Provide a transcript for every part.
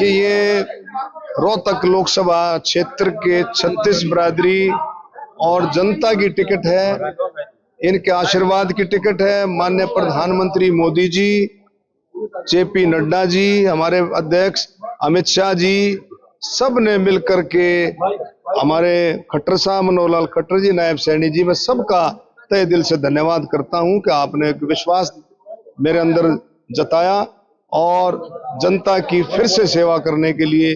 देखिए, ये रोहतक लोकसभा क्षेत्र के 36 बिरादरी और जनता की टिकट है। इनके आशीर्वाद की टिकट है। माननीय प्रधानमंत्री मोदी जी, जेपी नड्डा जी, हमारे अध्यक्ष अमित शाह जी, सब ने मिलकर के हमारे खट्टर साहब मनोहर खट्टर जी, नायब सैनी जी, मैं सबका तहे दिल से धन्यवाद करता हूं कि आपने एक विश्वास मेरे अंदर जताया और जनता की फिर से सेवा करने के लिए।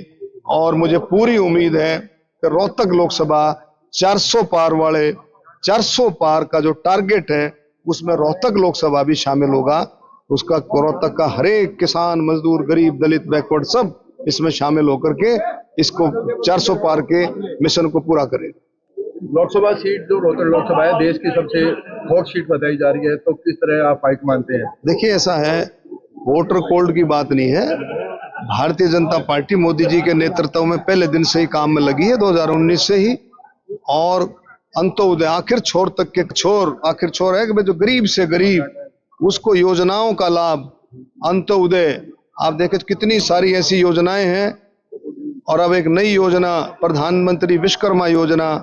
और मुझे पूरी उम्मीद है कि रोहतक लोकसभा 400 पार का जो टारगेट है उसमें रोहतक लोकसभा भी शामिल होगा। उसका रोहतक का हर एक किसान, मजदूर, गरीब, दलित, बैकवर्ड सब इसमें शामिल होकर के इसको 400 पार के मिशन को पूरा करें। लोकसभा सीट जो रोहतक लोकसभा है देश की सबसे हॉट सीट बताई जा रही है, तो किस तरह आप फाइट मानते हैं? देखिए, ऐसा है, वोटर कोल्ड की बात नहीं है। भारतीय जनता पार्टी मोदी जी के नेतृत्व में पहले दिन से ही काम में लगी है, 2019 से ही। और अंत्योदय आखिर छोर तक के छोर, आखिर छोर है कि जो गरीब से गरीब उसको योजनाओं का लाभ, अंत्योदय। आप देखें कितनी सारी ऐसी योजनाएं हैं। और अब एक नई योजना, प्रधानमंत्री विश्वकर्मा योजना,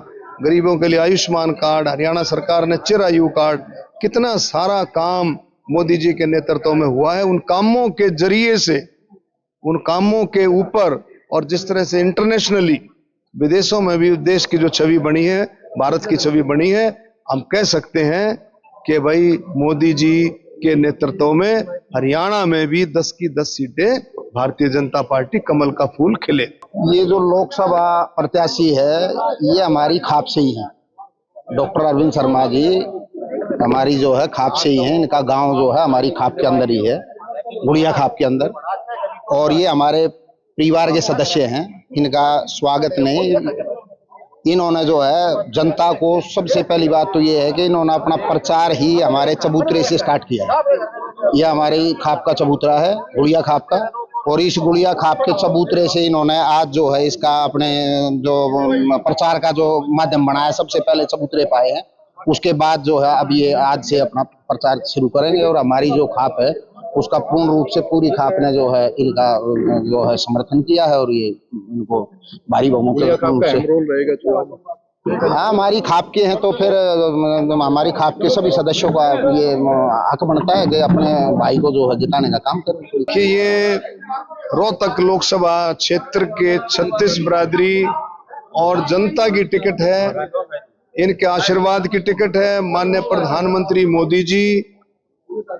गरीबों के लिए आयुष्मान कार्ड, हरियाणा सरकार ने चिरायु कार्ड, कितना सारा काम मोदी जी के नेतृत्व में हुआ है। उन कामों के जरिए से, उन कामों के ऊपर, और जिस तरह से इंटरनेशनली विदेशों में भी देश की जो छवि बनी है, भारत की छवि बनी है, हम कह सकते हैं कि भाई मोदी जी के नेतृत्व में हरियाणा में भी 10 की 10 सीटें भारतीय जनता पार्टी कमल का फूल खिले। ये जो लोकसभा प्रत्याशी है ये हमारी खाप से ही है। डॉक्टर अरविंद शर्मा जी हमारी जो है खाप से ही है। इनका गांव जो है हमारी खाप के अंदर ही है, गुड़िया खाप के अंदर। और ये हमारे परिवार के सदस्य हैं। इनका स्वागत नहीं, इन्होंने जो है जनता को, सबसे पहली बात तो ये है कि इन्होंने अपना प्रचार ही हमारे चबूतरे से स्टार्ट किया है। यह हमारी खाप का चबूतरा है, गुड़िया खाप का। और इस गुड़िया खाप के चबूतरे से इन्होंने आज जो है इसका अपने जो प्रचार का जो माध्यम बनाया, सबसे पहले चबूतरे पाए हैं। उसके बाद जो है अब ये आज से अपना प्रचार शुरू करेंगे। और हमारी जो खाप है उसका पूर्ण रूप से पूरी खाप ने जो है इनका जो है समर्थन किया है। और ये इनको भारी बहुमत से, हाँ, हमारी खाप के हैं तो फिर हमारी खाप के सभी सदस्यों का ये हक बनता है कि अपने भाई को जो है जिताने का काम करें। देखिए, ये रोहतक लोकसभा क्षेत्र के 36 बिरादरी और जनता की टिकट है। इनके आशीर्वाद की टिकट है। माननीय प्रधानमंत्री मोदी जी,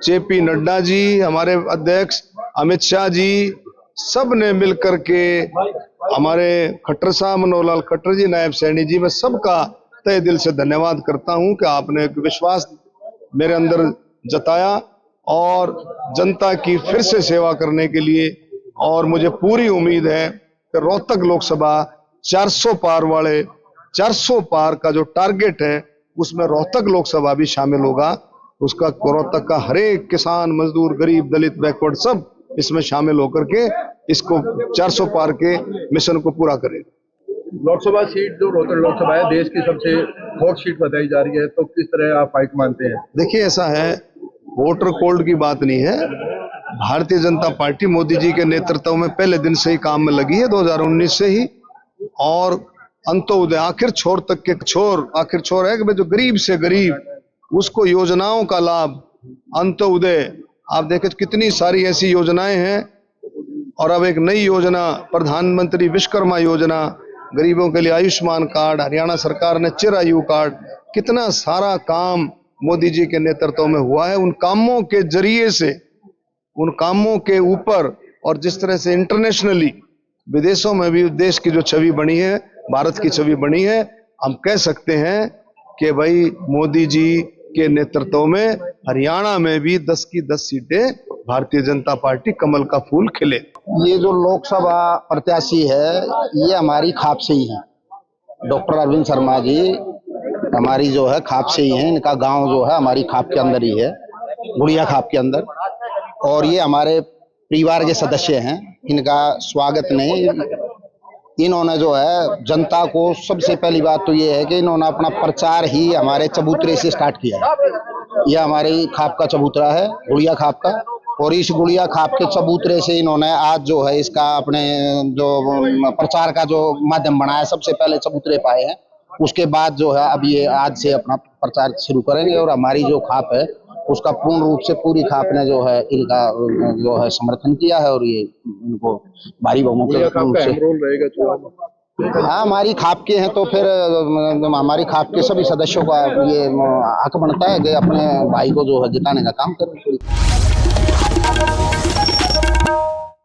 जेपी नड्डा जी, हमारे अध्यक्ष अमित शाह जी, सब ने मिलकर के हमारे खट्टर साहब मनोहर खट्टर जी, नायब सैनी जी, मैं सबका तहे दिल से धन्यवाद करता हूं कि आपने एक विश्वास मेरे अंदर जताया और जनता की फिर से सेवा करने के लिए। और मुझे पूरी उम्मीद है कि रोहतक लोकसभा 400 पार का जो टारगेट है उसमें रोहतक लोकसभा भी शामिल होगा। उसका रोहतक का हर एक किसान, मजदूर, गरीब, दलित, बैकवर्ड सब इसमें शामिल होकर के इसको 400 पार के मिशन को पूरा करें। लोकसभा सीट जो रोहतक लोकसभा है देश की सबसे हॉट सीट बताई जा रही है, तो किस तरह आप फाइट मानते हैं? देखिए, ऐसा है, वोटर कोल्ड की बात नहीं है। भारतीय जनता पार्टी मोदी जी के नेतृत्व में पहले दिन से ही काम में लगी है, 2019 से ही। और अंत्योदय आखिर छोर तक के छोर, आखिर छोर है कि जो गरीब से गरीब उसको योजनाओं का लाभ, अंत्योदय। आप देखें कितनी सारी ऐसी योजनाएं हैं। और अब एक नई योजना, प्रधानमंत्री विश्वकर्मा योजना, गरीबों के लिए आयुष्मान कार्ड, हरियाणा सरकार ने चिरायु कार्ड, कितना सारा काम मोदी जी के नेतृत्व में हुआ है। उन कामों के जरिए से, उन कामों के ऊपर, और जिस तरह से इंटरनेशनली विदेशों में भी देश की जो छवि बनी है, भारत की छवि बनी है, हम कह सकते हैं कि भाई मोदी जी के नेतृत्व में हरियाणा में भी 10 की 10 सीटें भारतीय जनता पार्टी कमल का फूल खिले। ये जो लोकसभा प्रत्याशी है ये हमारी खाप से ही है। डॉक्टर अरविंद शर्मा जी हमारी जो है खाप से ही है। इनका गांव जो है हमारी खाप के अंदर ही है, गुड़िया खाप के अंदर। और ये हमारे परिवार के सदस्य हैं। इनका स्वागत नहीं, इन्होंने जो है जनता को, सबसे पहली बात तो ये है कि इन्होंने अपना प्रचार ही हमारे चबूतरे से स्टार्ट किया है। यह हमारी खाप का चबूतरा है, गुड़िया खाप का। और इस गुड़िया खाप के चबूतरे से इन्होंने आज जो है इसका अपने जो प्रचार का जो माध्यम बनाया, सबसे पहले चबूतरे पाए हैं, उसके बाद जो है अब ये आज से अपना प्रचार शुरू करेंगे। और हमारी जो खाप है उसका पूर्ण रूप से पूरी खाप ने जो है इनका जो है समर्थन किया है और ये इनको भारी बहुमत से रोल रहेगा चुनाव में। हाँ, हमारी खाप के हैं तो फिर हमारी खाप के सभी सदस्यों का ये हक बनता है कि अपने भाई को जो है जिताने का काम करें।